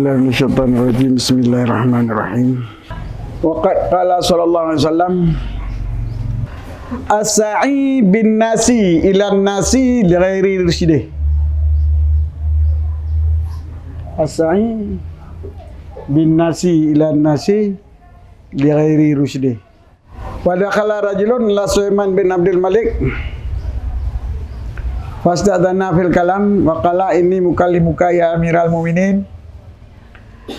billahi minasyaitonir rajim. Bismillahirrahmanirrahim. Wa qala sallallahu alaihi wasallam as-sa'i bin nasi ilan nasi li ghairi irsyidih. As-sa'i bin nasi ilan nasi li ghairi irsyidih. Wa dakhala rajulun la Sulaiman bin Abdul Malik fastadana fil kalam wa qala inni mukallimuka ya amiral mu'minin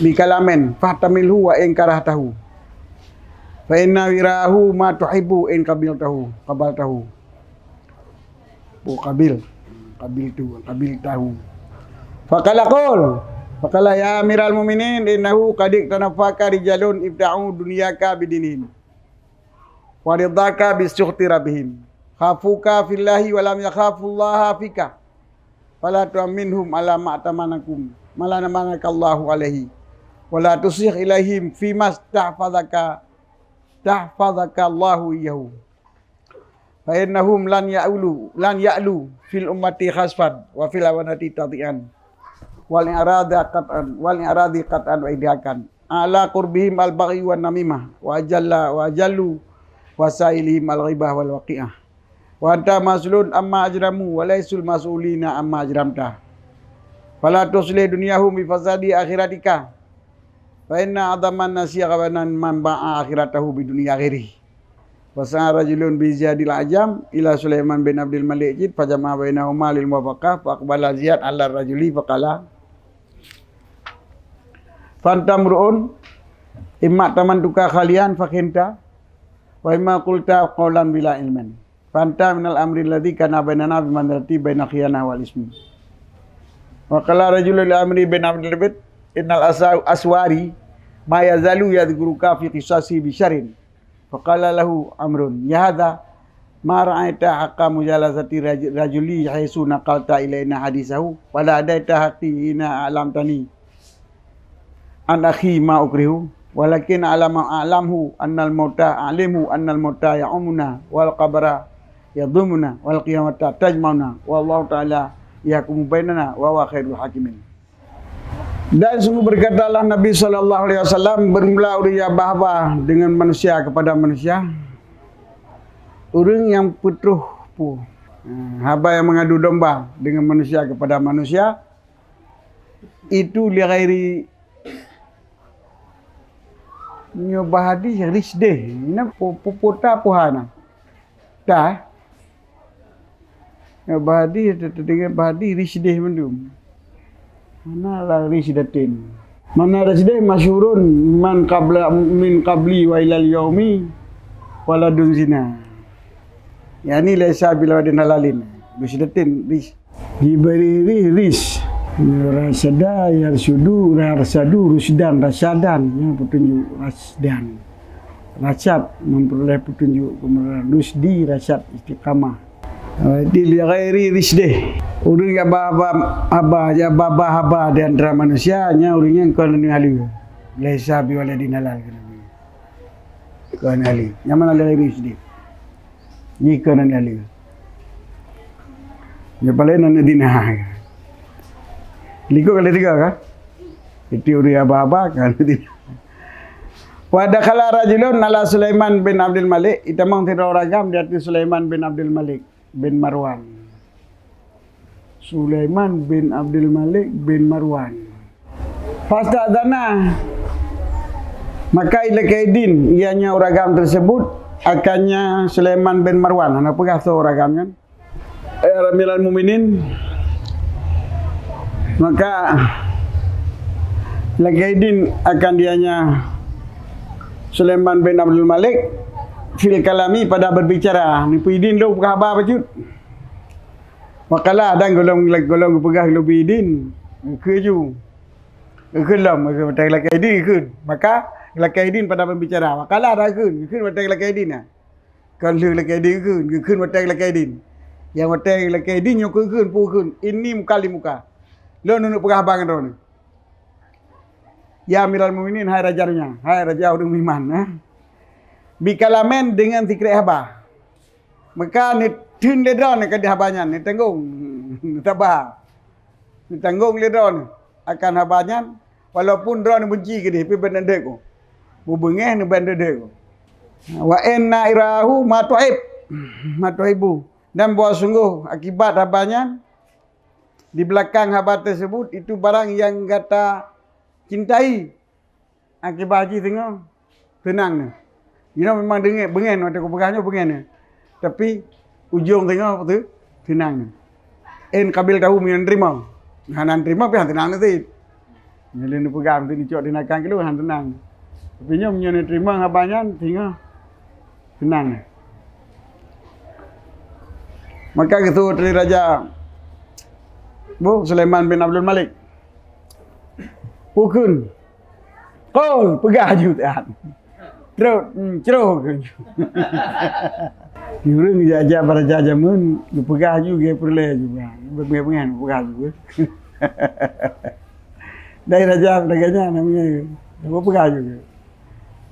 bi kalamin fahtamilhu wa in karahtahu fa inna wirahu ma tuhibbu in qabiltahu qabiltahu faqala ya amiral mu'minin innahu qad tanafaka rijalun ibta'u dunyaka bidinin wa ridaka bisukhti rabbihim khafuka fillahi wa lam yakhafullaha fika fala tu'minhum ala ma'tamanakum malanamanakallahu alaihi wa la tusih ilaihim fima tahfazaka Allahu iyahu fa innahum lan ya'lu fil ummati khasfan wa fil awanati tadian wal iradi qat'an wa idhakan ala qurbihim al baghi wan namimah wa jallu wasailihim al ghibah wal waqi'ah wa anta maslun amma ajramu wa laysul mas'ulina amma ajramta fala tuslih dunyahum bi fasadi akhiratika fa inna adaman nasiya qabanan man ba'a akhiratahu bi dunya ghairi wa sa'a rajulun bi ziyadil ajam ila Sulaiman bin Abdul Malik jid fajama bainahuma lil muwafaqah fa aqbala ziyad ala rajuli faqala fantamruun imma tamantuka khalian fakhinta wa imma qulta qawlan bila ilmin fanta minal amri alladhi kana bainana bi manzilati baina khiyana wal ismi wa qala rajulun li amri bin Abdul Bait innal aswari ma yazalu yadhkuruka fi qisasi bi syarrin faqala lahu amrun ya hadha ma ra'aita haqqa mujalazati rajuli haisu naqalta ilaina hadisahu wala adaita haqqi ina alamtani an akhi ma ukrihu walakin alamhu annal mauta ya'umuna wal qabra yadhumuna wal qiyamata tajmauna wallahu ta'ala yahkumu bainana wa huwa khairul hakimin. Dan sungguh berkatalah Nabi sallallahu alaihi wasallam bermula uria bahwa dengan manusia kepada manusia urang yang putruh pu haba yang mengadu domba dengan manusia kepada manusia itu li ghairi nyobahadi risdeh ina popota puhana dah ya bahadi dengan bahadi risdeh mendum mana la risdatin mana risdeh masyhurun man qabla min qabli wa ilal yaumi waladun zina yani laysa bila wadin halalin risdatin ris diberi ris rasada rasadu rusdan rasadan yang petunjuk rasdan rasyad memperoleh petunjuk kebenaran rusdi rasyad istiqamah di ghairi risdeh urang yang haba di antara manusia nya urang yang kana ni hali laisa bi waladin halal kana hali yang mana ghairi risdeh ni kana ni hali ya paling nan dinah liko kali tiga kan itu urang haba kan dinah wa dakhala rajulun ala Sulaiman bin Abdul Malik itamang tiroragam di hati Sulaiman bin Abdul Malik bin Marwan. Sulaiman bin Abdul Malik bin Marwan. Fastadzana maka ilakaidin ianya uragam tersebut akannya Sulaiman bin Marwan. Apa kata uragamnya? Amiral Mukminin maka lakaidin akan dianya Sulaiman bin Abdul Malik fil kalami pada berbicara ni puidin lo khabar bajut wakala dan golong pegah lo puidin keju kelam maka lakaidin ke maka lakaidin pada berbicara wakala dah ke mata lakaidin kan lu lakaidin ke mata lakaidin yang mata lakaidin yo ke pu ini muka lo nunu pegah bang ron ya amiral mu'minin hai rajarnya hai raja urang iman bikalamen dengan zikri haba maka ni tin ledon ke habanya ni tanggung tabah ni tanggung ledon akan habanya Walaupun dia ni benci ke dia, tapi benda dia ko. Bubengeh ni benda dia ko. Wa inna irahu matuhibu. Dan buat sungguh akibat habanya di belakang haba tersebut itu barang yang kata cintai. Akibat haji tengok tenang ni. Memang dengar bengen waktu aku pegahnya bengen ni. Tapi ujung tengok tu tenang ni. Kabil tahu yang terima. Hanan terima tapi tenang nanti. Nyelin ni pegang tu dicok dinakan ke lu han tenang. Tapi nyo terima habanya tengok tenang ni. Maka gitu dari Raja Sulaiman bin Abdul Malik. Pukun. Kol pegah jutaan. Terus ceroh ke. Diurang jajah para jajah mun pegah juga perle juga. Berpengen pegah juga. Dari raja daganya namanya pegah juga.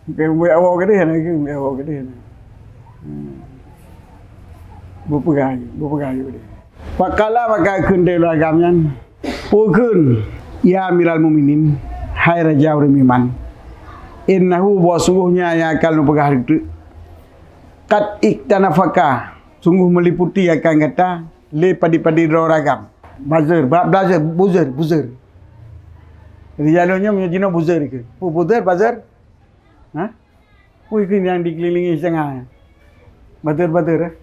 Kayak awak gede nak awak gede. Berpegah juga. Pakala maka kundel agamnya. Pukun ya Amiral Mukminin, hai Raja orang iman. Innahu wa sungguhnya yang akan pegah itu. Kat iktanafaka, sungguh meliputi akan kata le padi-padi ragam. Buzur. Jadi jalurnya punya jino buzur ke. Buzur. Ha? Ikan yang dikelilingi setengah. Batur.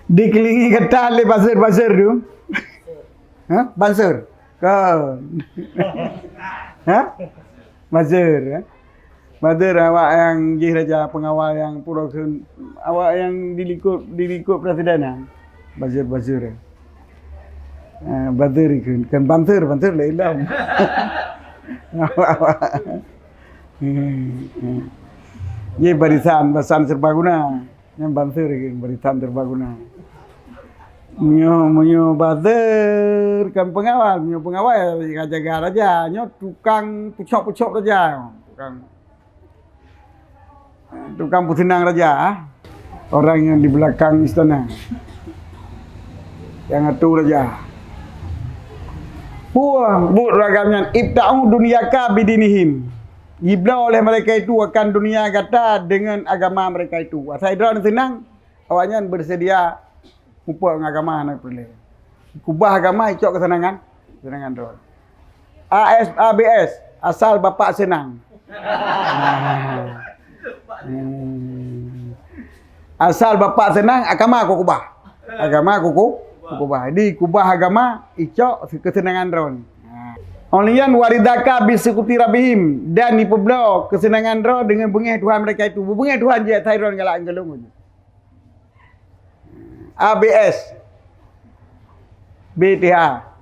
Dikelilingi kata le bazar tu. Ha? Bazar. Kau. Ha? Bazar. Bazar awak yang jadi raja pengawal yang purokun. Awak yang dilikup presiden. Bazar. Bazar kan banter lain. Ye barisan serbaguna. Yang banter kan barisan serbaguna. Menyo bazar kan pengawal jaga raja, tukang pucok raja, tukang pusinang raja, orang yang di belakang istana, yang atur raja. Puang ragamnya ibta'u dunyaka bidinihim. Ibla oleh mereka itu akan dunia kata dengan agama mereka itu. Asal idran senang, awaknya bersedia upah agama anak boleh. Kubah agama icok kesenangan doa. ABS asal bapak senang. Asal bapak senang agama aku kubah. Jadi kubah agama icok kesenangan ron. Onlian waridaka bisekuti rabihim dan dipeblo kesenangan ron dengan bengih Tuhan mereka itu. Bengih Tuhan je Thailand galak gelung. ABS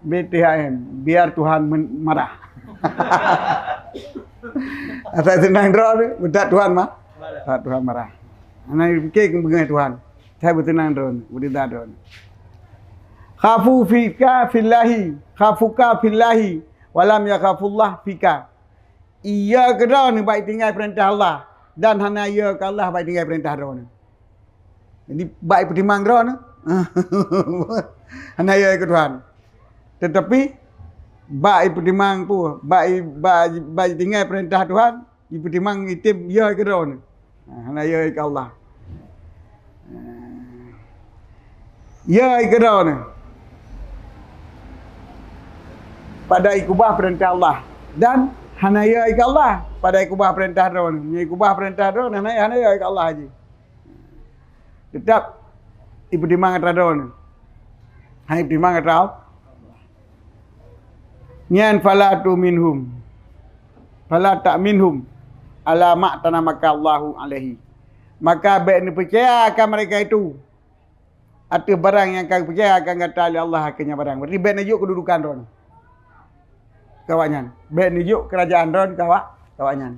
BTHM biar Tuhan marah. Asal senang ron bedak Tuhan mah. Tuhan marah. Anak fikir bengih Tuhan. Saya bertenang ron, berita ron. Khafuka fillahi walam yakhafullah fika. Ia kena ni baik tinggal perintah Allah dan hanya ia ke Allah baik tinggal perintah dia. Jadi baik pertimbangan dia ni. Hanya ia ke Tuhan. Tetapi baik pertimbangan pun baik tinggal perintah Tuhan, pertimbangan itim ia ke dia ni. Hanya ia ke Allah. Ia ke dia ni. Pada ikubah perintah Allah dan hanaya ke Allah pada ikubah perintah dia ni. Ikubah perintah dia ni hanaya ke Allah haji. Tetap ipertimbang kata dia ni. Hai pertimbang kata Allah. Nyan fala tak minhum ala ma tanamaka Allahu alaihi. Maka baik ni percaya akan mereka itu. Ada barang yang kau percaya akan kata Allah akhirnya barang. Berarti baik ni kedudukan dia ni. Kawanyan. Baik ni kerajaan ron kawanyan.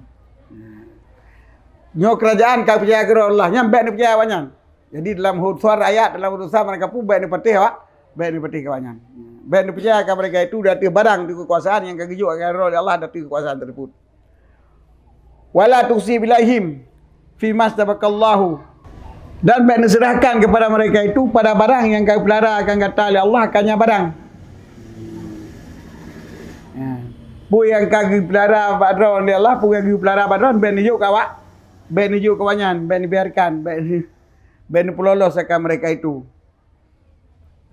Nyo kerajaan kau percaya ke Allah, nyam baik ni percaya kawanyan. Jadi dalam suara ayat dalam urusan mereka pun baik ni patih baik ni patih kawanyan. Baik ni percaya ke mereka itu dati barang di kekuasaan yang kau gijuk akan roh Allah dati kekuasaan tersebut. Wala tusi bilahim fi mastabaqallahu Dan baik diserahkan kepada mereka itu pada barang yang kau pelihara akan kata oleh Allah akannya barang. Pu yang kau pelihara badron oleh Allah, pu yang kau pelihara badron ben hijuk kawak. Ben hijuk kawanyan, ben dibiarkan, ben pelolos akan mereka itu.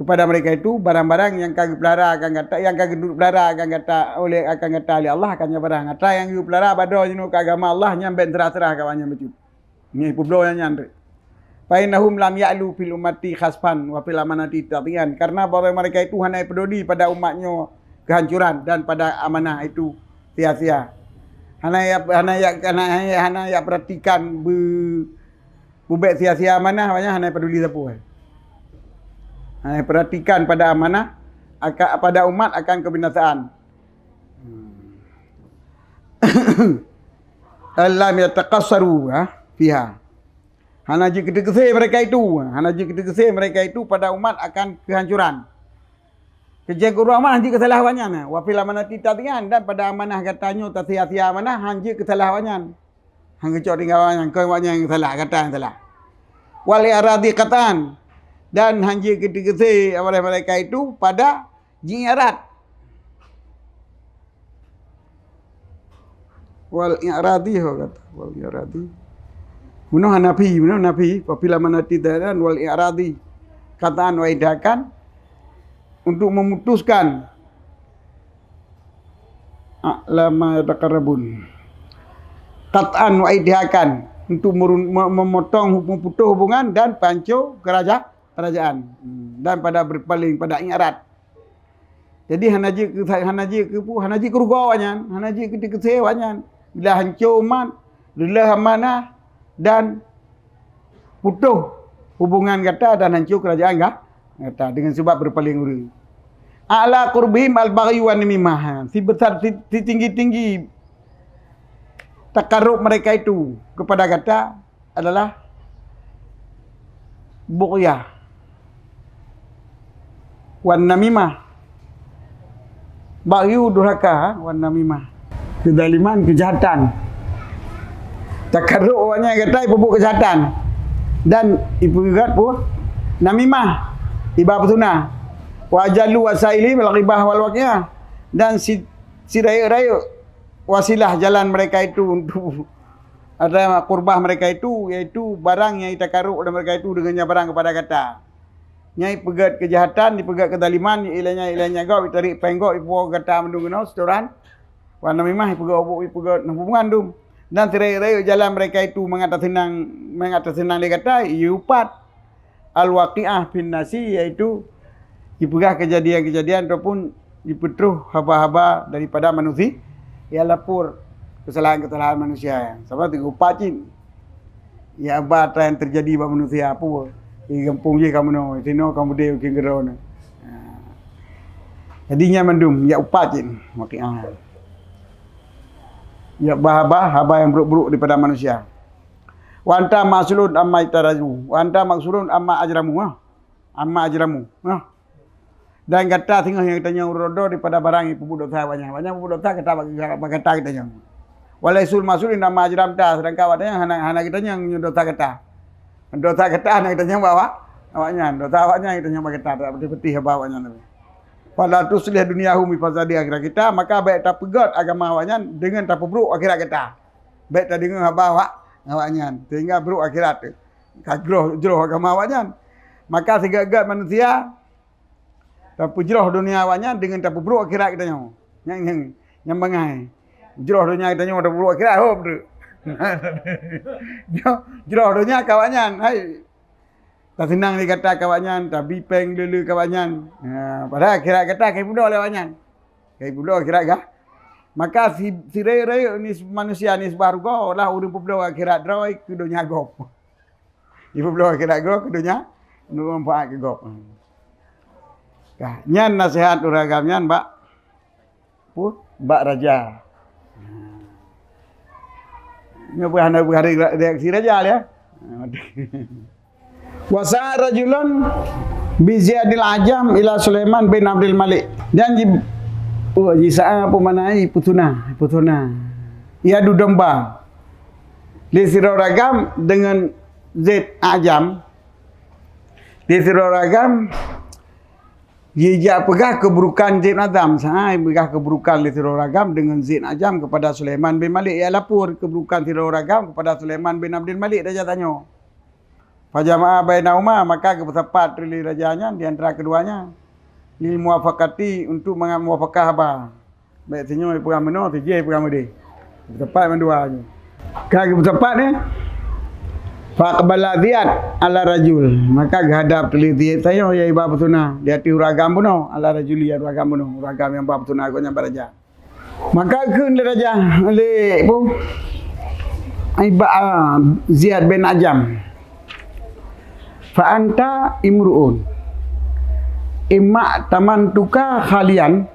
Kepada mereka itu barang-barang yang kau pelihara akan kata, yang kau pelihara akan kata oleh Allah akannya barang. Kata yang kau pelihara badron jinu agama Allah nyam ben terah-terah kawannya betul. Ni publo yang nyandre. Fainahum lam ya'lu fil ummati khasfan wa fil amanati tatian. Karena bahwa mereka itu hanya peduli pada umatnya kehancuran dan pada amanah itu sia-sia. Hanya perhatikan bubek sia-sia amanah banyak hanya peduli siapa. Hanya perhatikan pada amanah pada umat akan kebinasaan. Lam yataqassaru fiha. Hana jika dikesih mereka itu pada umat akan kehancuran. Kerja guru amanah hanji kesalahannya. Wa fil amanati tatian dan pada amanah katanya sia-sia amanah hanji kesalahannya. Hang kecok tinggalannya kau yang salah kata yang salah. Wal aradi katan dan hanji dikesih oleh mereka itu pada jingarat. Wal i'radi kata wal i'radi. Munuh Nabi, apabila manati dan wal i'radi kataan waidakan untuk memutuskan lama takarrabun. Kataan waidakan untuk memotong putus hubungan dan panco kerajaan dan pada berpaling pada i'rad. Jadi hanaji kerugawannya, hanaji kekesewannya bila hancur umat, bila amanah dan putus hubungan kata dan hancur kerajaan kata dengan sebab berpaling uri. A'la qurbihim al-baghi wa namimah. Si besar si tinggi-tinggi takarrub mereka itu kepada kata adalah bughya wan namimah. Baghi durhaka wan namimah. Kezaliman, kejahatan. Takarrub orangnya kata ibu kejahatan dan ibu gugat pun namimah ibah petuna wajalu wasaili wal ghibah wal waqiyah dan si raya-raya wasilah jalan mereka itu untuk ada qurbah mereka itu iaitu barang yang takarrub oleh mereka itu dengannya barang kepada kata nyai pegat kejahatan dipegat kezaliman ilahnya gau ditarik penggok ibu kata mendungno setoran wa namimah ipegat hubungan dan tirai-tirai jalan mereka itu mengatas senang dia kata yupat al-waqi'ah bin nasi iaitu dipegah kejadian-kejadian ataupun dipetruh haba-haba daripada manusia ia lapor kesalahan-kesalahan manusia sebab tu upacin ya apa yang terjadi pada manusia apa di kampung je kamu no sino kamu dia ke gerona jadinya mendum ya upacin waqi'ah ya haba yang buruk-buruk daripada manusia. Wa anta masulun amma itaraju. Wa anta masulun amma ajramu. Dan kata tengah yang tanya rodo daripada barang ibu dosa banyak dosa kata kita yang. Walaisul masulun amma ajram ta sedangkan katanya hana kita yang dosa kata. Dosa kata hana kita yang bawa awaknya. Dosa awaknya kita yang kata tak peti haba awaknya. Pada tuslih duniahu mi fasadi akhirat kita maka baik tak pegat agama awaknya dengan tak buruk akhirat kita. Baik tak dengan haba awaknya sehingga buruk akhirat. Kagroh jroh agama awaknya. Maka segala manusia tak jroh dunia awaknya dengan tak buruk akhirat kita nyo. Yang bangai. Jroh dunia kita nyo tak buruk akhirat ho bro. Jroh dunia kawannya hai tak senang dikata kawannya, tak bipeng dulu kawannya. Padahal akhirat kata kai budak lawannya. Kai budak akhirat kah? Maka si raya ni manusia ni sebaruga lah urip budak akhirat droi ke dunia gop. Ibu budak akhirat gop ke dunia numpak ke gop. Kah, nyan nasihat uragamnya, Mbak. Mbak Raja. Ini bukan hari reaksi Raja ya. Wasa rajulun bi Ziyadil Ajam ila Sulaiman bin Abdul Malik dan jisa pemanai putuna ia du domba li siroragam dengan Zaid Ajam di ragam dia pegah keburukan Zaid Ajam, pegah keburukan di ragam dengan Zaid Ajam kepada Sulaiman bin Malik. Ia lapor keburukan ragam kepada Sulaiman bin Abdul Malik. Raja tanya. Fajama'a bainahuma, maka bersepakat oleh rajanya di antara keduanya lil muwafaqati untuk muwafaqah apa. Baik senyum pegang meno, tije pegang mede. Bersepakat menduanya. Kaki bersepakat ni. Faqbala Ziyad ala rajul, maka hadap teliti saya ya ibu petuna dia ti uragam buno ala rajuli ya uragam buno uragam yang bab petuna ko nya baraja. Maka kun le raja le bu iba Ziyad bin Ajam. Fa anta imruun imma tamantuka khalian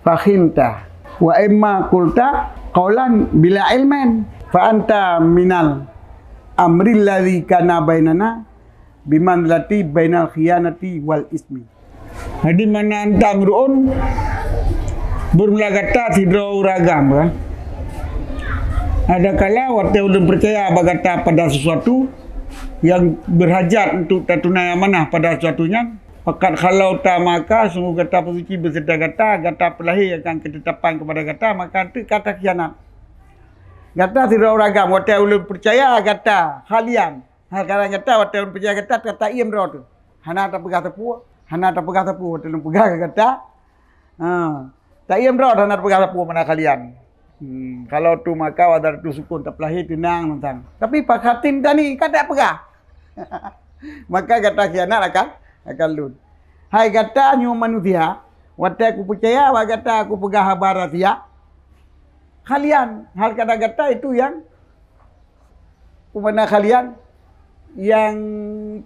fakhinta wa imma qulta qaulan bila ilman fa anta minal amril ladzi kana bainana bimanzilati bainal khiyanati wal ismi. Jadi mana anta imruun bermulagata tidro uragam kan. Ada kala waktu ulun percaya bagata pada sesuatu yang berhajat untuk tatunai amanah pada sesuatunya. Pekat kalau tak maka semua kata pesuci berserta kata pelahir akan ketetapan kepada kata, maka itu kata khianat. Kata tidak uragam, waktu ulun percaya kata halian. Sekarang kata waktu ulun percaya kata iam roh tu. Hana tak pegah tepu, waktu ulun pegah kata. Tak iam roh, hana tak pegah tepu mana kalian. Kalau tu maka wadar tu sukun tak pelahir tenang tentang. Tapi pak hatim tani kata pegah. Maka kata khianat akan lun. Hai kata nyu manusia, waktu aku percaya kata aku pegah habarat ya. Kalian, hal kata-kata itu yang kumana kalian yang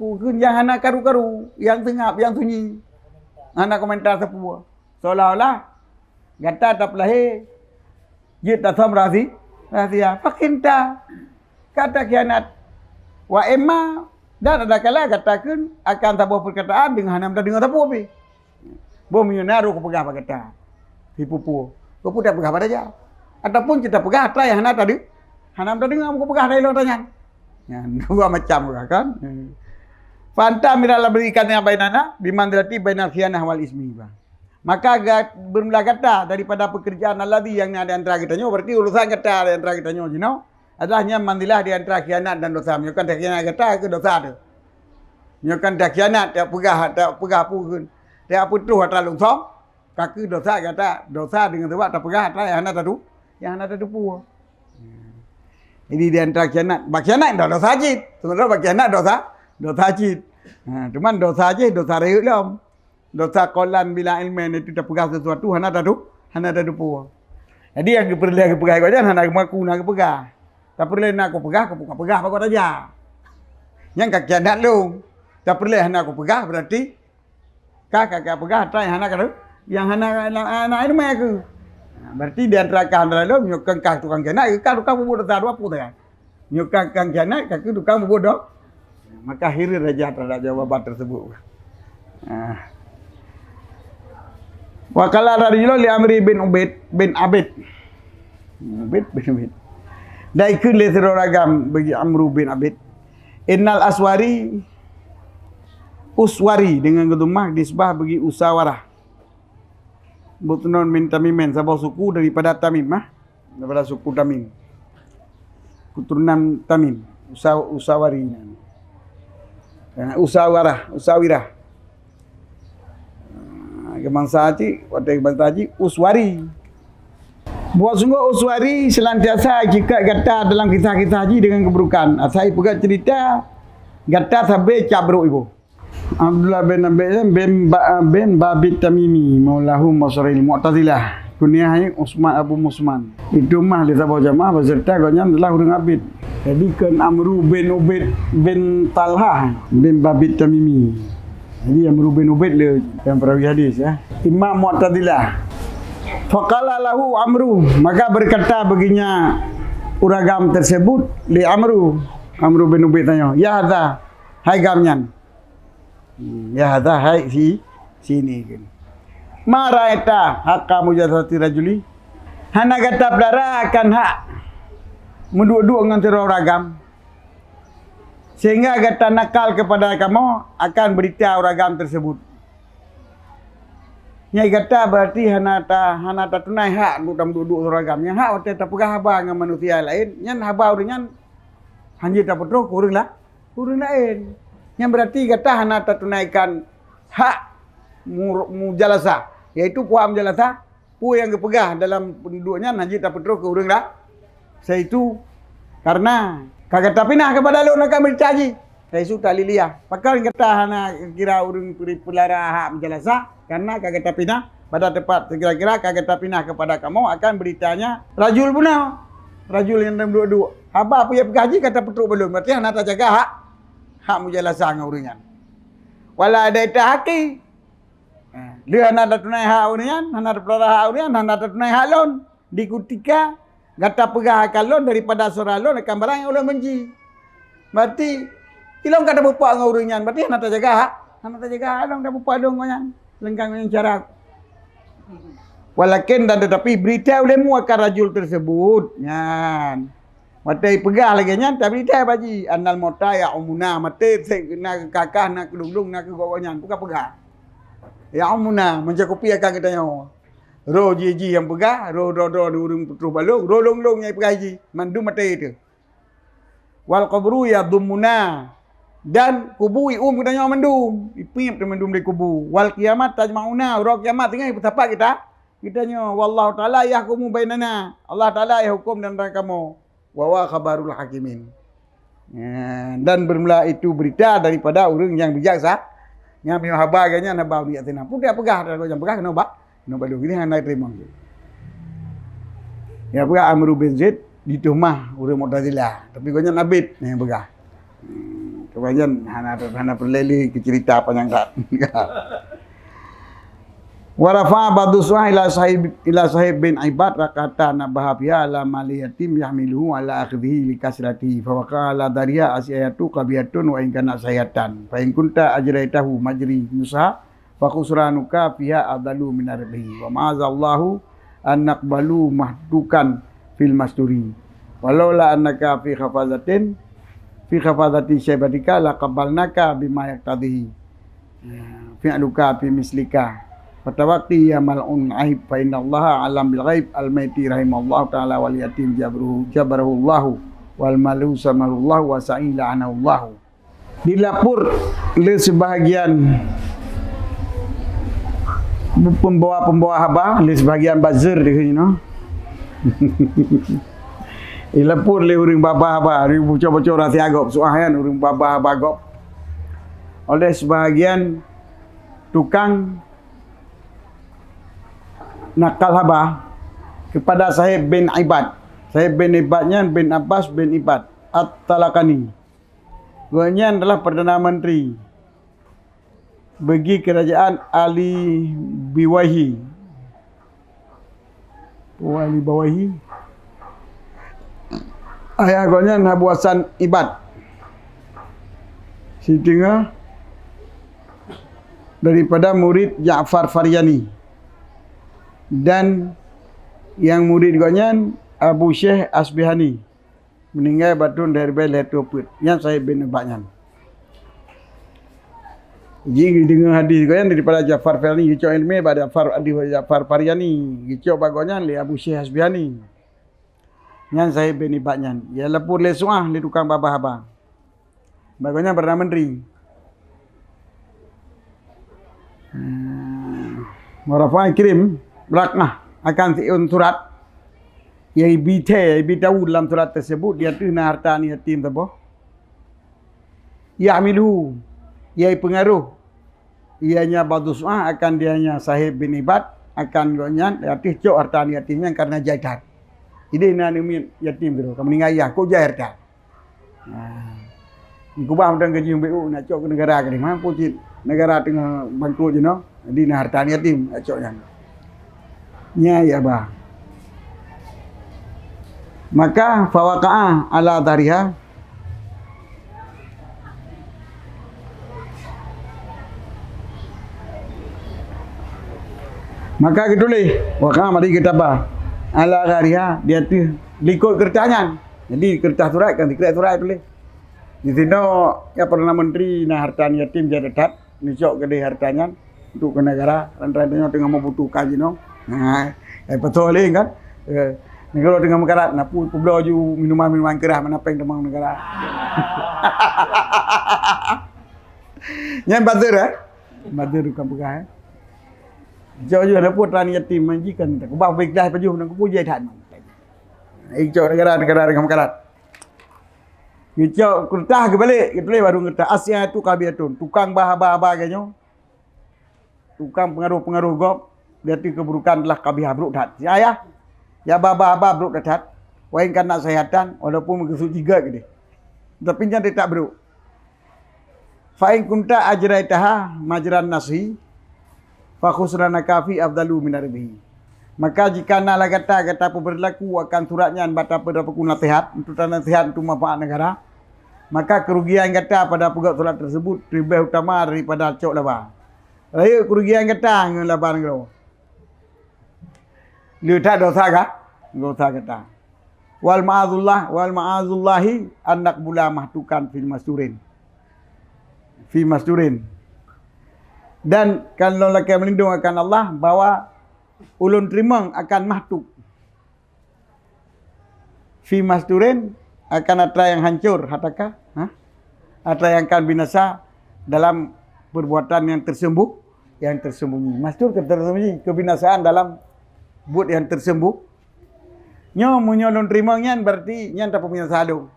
pukun yang anak karu-karu, yang tengap, yang sunyi. Anak komentar sepuluh. Seolah-olah kata tak pelahir. Jid tak sama rahsia. Fakinta. Kata khianat. Wa emma. Dan ada kala katakan akan tabuh perkataan dengan hanam tak dengar tabuh habis. Bom yunaru ku pegah kata. Hipupu. Ku tak pegah pada dia. Ataupun kita pegah atas yang hanam tadi. Hanam tak dengar ku pegah dari tanya. Ya, dua macam kan. Fanta mirala berikan yang bainana bimanzilati bainal khiyanah wal ismi. Maka bermula kata daripada pekerjaan alladhi yang ada antara kita nyo, berarti urusan kata antara kita nyo, adanya mandilah di antara khianat dan dosa. Menyokan tak khianat kata ke dosa tu. Menyokan tak khianat tak pegah pun. Tak putuh atau lungsong. Kaki dosa kata dosa dengan sebab tak pegah atau yang nak tu. Yang nak tu pu. Jadi di antara khianat, khianat dah dosa jid. Sebenarnya khianat dosa jid. Cuman dosa je dosa reuk lam. Dosa qalan bila ilmen itu tak pegah sesuatu hana tu pu. Jadi yang perlu pegah kau jangan nak mengaku nak pegah. Tak perlu nak aku pegah apa kau aja. Yang kaki anak lu. Tak perlu nak aku pegah berarti kakak pegah tak yang anak tu. Yang anak ini mai aku. Berarti di antara kan lu nyokang kak tukang kianat tukang bodoh tak apa dah. Nyokang kang kianat kaki tukang bodoh. Maka akhirnya raja terhadap jawaban tersebut. Wa qala rajulun li Amri bin Ubaid bin Abid. Ubaid bin Ubaid. Dai kun le seroragam bagi Amru bin Abid. Innal uswari dengan gedumah disbah bagi usawarah. Butnon min Tamimen, sebuah suku daripada Tamim daripada suku Tamim. Keturunan Tamim, usawari. Usawirah. Kemangsa haji, waktu kemangsa haji uswari. Buat sungguh uswari selantiasa jika kata dalam kisah-kisah haji dengan keburukan. Saya pegang cerita kata sampai cabruk ibu. Abdullah bin Babit Tamimi maulahu Masril Mu'tazilah. Kuniahnya Utsman Abu Musman. Itu mah di sebuah jamaah beserta gonya adalah dengan Abid. Jadi kan Amru bin Ubaid bin Talha bin Babit Tamimi. Jadi Amru bin Ubaid le yang perawi hadis ya. Imam Mu'tazilah. Faqala lahu Amru, maka berkata baginya uragam tersebut li Amru bin Ubaid tanya, ya hadza, hai gamnyan. Ya hadza, hai sini kan. Ma ra'aita haqqa mujazati rajuli. Hana kata belara akan hak mendua-dua dengan uragam. Sehingga kata nakal kepada kamu akan beritahu ragam tersebut. Nyai kata berarti hana tunai hak duduk ragam. Yang hak waktu tak pegah haba dengan manusia lain. Yang haba dengan hanya tak putruk kurang lain. Yang berarti kata hana tunaikan hak mujalasa, yaitu puak mujalasa, pu yang kepegah dalam penduduknya hanya tak putruk kurang lah. Saya itu karena kagak tapinah kepada lu nak bercaji. Saya su tak lilia. Pakal kata hana kira urang pelara hak menjelasa karena kagak tapinah pada tepat kira-kira kagak tapinah kepada kamu akan beritanya rajul punau. Rajul yang duduk. Haba punya pegaji kata petruk belum. Berarti hana tak jaga hak menjelasa ngauringan. Wala ada haki. Dia hana tunai hak uringan, hana pelara hak uringan, hana tunai hak lon. Di ketika kata pegah kalon daripada surah lon akan barang yang ulah menji. Berarti ilong kata bupak ngauringan, berarti hana tak jaga hak. Hana tak jaga hak long dah bupak dong ngoyan. Lengkang yang cara. Walakin dan tetapi berita ulemu akan rajul tersebut. Nyan. Matai pegah lagi nyan, tapi berita baji. Annal mota ya umuna. Matai nak kakah, nak kedung-dung, nak kegogonyan. Bukan pegah. Ya umuna. Mencakupi akan kita nyawa. Roh ji yang pegah, roh di urung putruh balung, roh long yang pegah ji. Mandu matai itu. Wal qabru ya dumuna. Dan kubu kita nyawa mendum. Ipip tu mendum di kubu. Wal kiamat tajma'una. Roh kiamat tinggal betapa kita nyawa. Wallahu ta'ala yahkumu bainana. Allah ta'ala ya hukum dan kamu. Wa khabarul hakimin. Dan bermula itu berita daripada orang yang bijaksa. Yang punya habaganya nak bawa dia tenang. Pun dia pegah. Kalau yang pegah kena bak. Kena balu. Ini yang naik terima. Ya pegah Amru bin Zaid dituhmah orang Mu'tazilah. Tapi kau yang nabit yang pegah. Kemudian hana perleli ke cerita panjang kat. Warafa ba'du su'ah ila sahib bin Ibad rakata nabahabia ala mali yatim yahmiluhu ala akhdhihi li kasratihi fa waqala dariya asyatu qabiyatun wa in kana sayatan fa in kunta ajraitahu majri nusa fa khusranuka fiha adalu min arbihi wa ma'azallahu an naqbalu mahdukan fil masturi walaula annaka fi khafazatin fi khafadati syaibatika laqabalnaka bima yaqtadihi fi'luka fi mislika fatawaqti ya mal'un aib fa innallaha alam bil ghaib al maiti rahimallahu ta'ala wal yatim jabarahu Allah wal malu samarullahu wa sa'ila anallahu. Dilapur le sebahagian pembawa haba le sebahagian bazir dia no. Ilapur le urang baba-baba, ri bocor-bocor rasi agop suahan urang baba-baba agop. Oleh sebahagian tukang nakal haba kepada Sahib bin Ibad. Sahib bin Ibadnya bin Abbas bin Ibad At-Talakani. Guanya adalah Perdana Menteri bagi kerajaan Ali Biwahi. Ali Biwahi. Ayah agaknya Abu Hasan Ibad. Sitingah daripada murid Ja'far Faryani. Dan yang murid agaknya Abu Syekh Asbihani. Meninggal batun dari Bailatul Put. Yang saya bin Ibadnya. Jadi dengar hadis agaknya daripada Ja'far Faryani. Gicok ilmi pada Ja'far Faryani. Gicok bagaknya oleh Abu Syekh Asbihani. Yang saya bin Ibadnya. Ya lepur le suah le tukang baba-haba. Bagusnya Perdana Menteri. Warafa kirim rakmah akan siun surat. Yang tahu dalam surat tersebut dia tu na harta ni yatim tabo. Ya'milu. Ia pengaruh. Ianya badu suah akan dianya Sahib bin Ibad akan gonya artis cok harta ni yatimnya karena jahat. Ini nak ni yatim tu. Kamu meninggal ayah, kau jahir dah. Kau bawa orang kerja BU nak cok ke negara ke ni. Mampu cik negara tengah bangkrut je no. Jadi nak harta yatim nak cok yang. Nya ya bah. Maka fawaqa'a ala dariha. Maka ketulih waqa'a mari kita bah. Ala gharia dia tu likut kertasnya. Jadi kertas surat kan dikira surat tulis. Di sini ya Perdana Menteri nah harta yatim jadi tat, nisok gede hartanya untuk ke negara, dan tengah membutuhkan you know. Nah, betul kan? Negara tengah mekarat, nak pun belaju minuman kerah mana peng temang negara. Yang bader bader kampung kan. Jauh ada putra yatim manjikan, tak bah baik dah paju nak puji tan. Ikut negara tengah mekarat. Ikut kertah ke balik, kita baru kertah Asia tu kabiatun, tukang bah-bah ganyo. Tukang pengaruh gop, dia tu keburukan telah kabih abruk dat. Ya baba abruk dat. Wain kan nak sehatan, walaupun mengesut juga gede. Tapi jangan tak beruk. Fa'in kunta ajraitaha majran nasi, fa khusrana kafi afdalu min arbihi. Maka jika nak kata berlaku akan suratnya bata pada pekun nasihat untuk nasihat untuk manfaat negara, maka kerugian kata pada pegawai surat tersebut lebih utama daripada cok laba. Raya kerugian kata dengan laban kau. Dia tak dosa kah? Dosa kata. Wal ma'azullahi anak bula mahtukan fil masturin. Fi masturin. Dan kalau laki melindung akan Allah bahwa ulun terimang akan mahtuk. Fi masturin akan ada yang hancur hatakah? Ada yang akan binasa dalam perbuatan yang tersembunyi. Mastur tersembunyi, kebinasaan dalam buat yang tersembunyi. Nyo menyolong terimangnya berarti nyan tak punya sadu.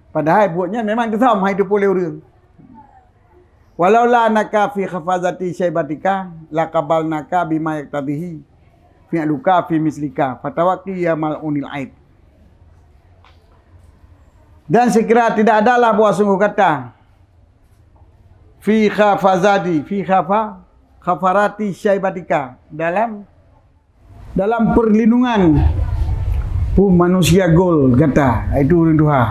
Padahal buatnya memang kesam hidup oleh orang. Walau la naka fi khafazati syaibatika laqabalnaka bima yaktadihi fi'luka fi mislika fatawaqi ya mal'unil aib. Dan sekira tidak adalah buah sungguh kata fi khafarati syaibatika dalam perlindungan manusia gol kata itu orang Tuhan.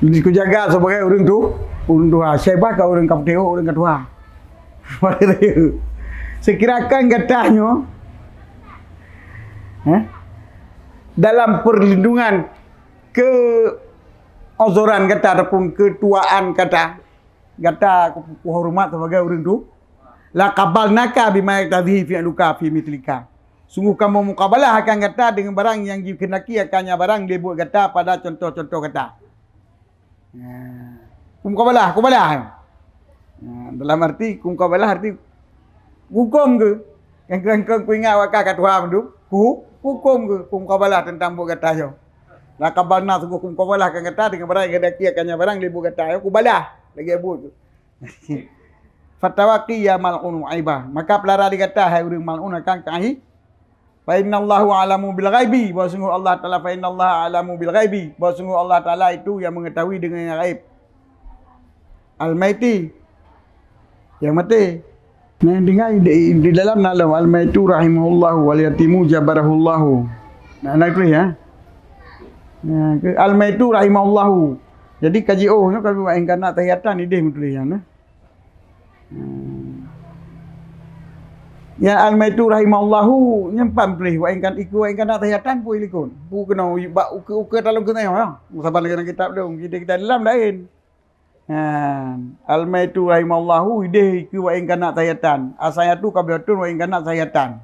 Jadi ku jaga sebagai orang Tuhan. Syaibat kau orang kapteo orang ketua. Sekirakan katanya dalam perlindungan keozoran kata ataupun ketuaan kata hormat sebagai orang tu la qabalnaka bima yaktadhi fi aluka fi mitlika. Sungguh kamu mukabalah akan kata dengan barang yang dikenaki akannya barang dia buat kata pada contoh-contoh kata. Mukabalah. Dalam arti mukabalah arti hukum ke? Yang kau ingat wakak Tuhan tu? Hukum ke? Mukabalah tentang buat kata yo. La qabalna sungguh mukabalah akan kata dengan barang yang dikenaki akannya barang dia buat kata yo. Kubalah lagi abut tu. Fatawaqi ya mal'un aibah. Maka pelara dikata hai urang mal'un akan kahi. Fa innallahu alamu bil ghaibi. Bahawa sungguh Allah Taala fa innallaha alamu bil ghaibi. Bahawa sungguh Allah Taala itu yang mengetahui dengan yang gaib. Al-Maiti yang mati. Nah, dengar di dalam nalam Al-Maitu rahimahullahu wal yatimu jabarahullahu. Nah, itu ya. Nah, Al-Maitu rahimahullahu. Jadi kaji nya kalau engkan nak tahiyatan ide tulisan nah. Ya Al-Maitu rahimahullahu nyempam tulis wa engkan iku engkan nak tahiyatan pu ilikun. Pu kena uke dalam kena ya. Sabar lagi kitab dong. Kita dalam lain. Al-Maitu rahimahullahu ide iku wa engkan nak tahiyatan. Asayatu kabiatun wa engkan nak tahiyatan.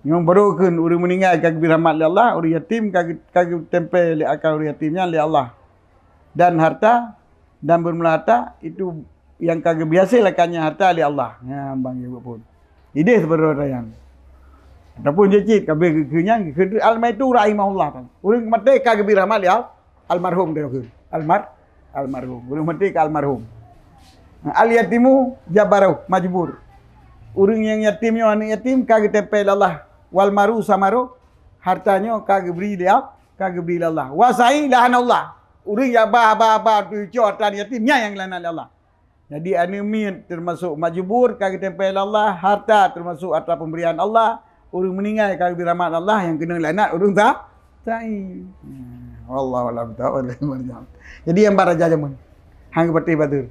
Yang barukan urang meninggal kagak birahmat li Allah, urang yatim kagak tempel li akal urang yatimnya li Allah. Dan harta dan bermula harta itu yang kagak biasa lakannya harta li Allah. Ya bang ibu pun. Ide sebenarnya yang. Ataupun jecit kabeh kenyang Al-Maitu rahimahullah kan. Urang mati kagak birahmat li almarhum dia ke. Almarhum. Urang mati ke almarhum. Al-yatimu jabaru majbur. Urang yang yatimnya anak yatim kagak tempel Allah. Wal maru samaru hartanya kagak beri dia, kagak beri Allah. Wasai lahanallah. Urang yang bah tu harta yatimnya yang lana Allah. Jadi anemi termasuk majbur kagak tempel Allah, harta termasuk harta pemberian Allah. Urang meninggal kagak beri rahmat Allah yang kena laknat urang tak? Wallahu a'lam. Jadi yang baraja jamun. Hang pati batur.